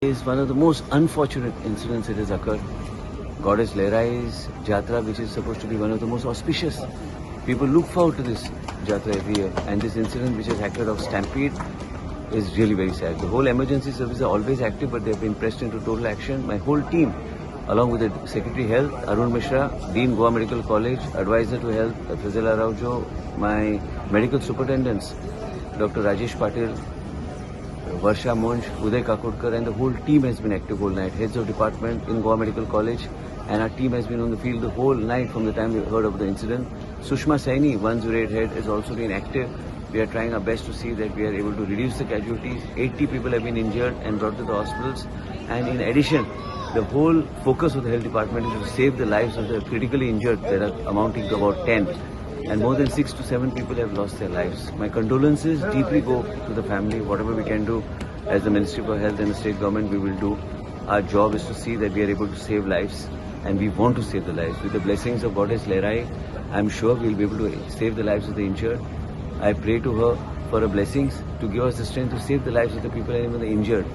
Is one of the most unfortunate incidents that has occurred. Goddess Lehrai's Jatra, which is supposed to be one of the most auspicious. People look forward to this Jatra every year, and this incident which has occurred of stampede is really very sad. The whole emergency services are always active, but they have been pressed into total action. My whole team, along with the Secretary Health, Arun Mishra, Dean Goa Medical College, Advisor to Health, Fazil Araujo, my medical superintendents, Dr. Rajesh Patil, Varsha Monch, Uday Kakodkar, and the whole team has been active whole night. Heads of department in Goa Medical College, and our team has been on the field the whole night from the time we heard of the incident. Sushma Saini, 108 head, has also been active. We are trying our best to see that we are able to reduce the casualties. 80 people have been injured and brought to the hospitals. And in addition, the whole focus of the health department is to save the lives of the critically injured. There are amounting to about 10. And more than 6 to 7 people have lost their lives. My condolences deeply go to the family. Whatever we can do as the Ministry for Health and the state government, we will do. Our job is to see that we are able to save lives, and we want to save the lives. With the blessings of Goddess Lehrai, I'm sure we'll be able to save the lives of the injured. I pray to her for her blessings to give us the strength to save the lives of the people and even the injured.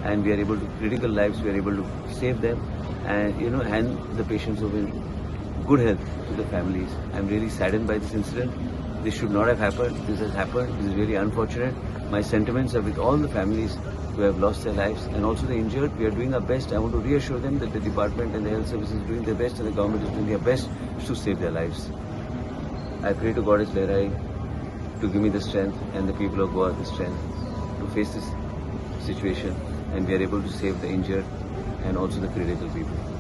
And we are able to, critical lives, we are able to save them and, hand the patients over in good health to the families. I'm really saddened by this incident. This should not have happened. This has happened. This is really unfortunate. My sentiments are with all the families who have lost their lives and also the injured. We are doing our best. I want to reassure them that the department and the health services is doing their best and the government is doing their best to save their lives. I pray to Goddess Lehrai to give me the strength and the people of Goa the strength to face this situation, and we are able to save the injured and also the critical people.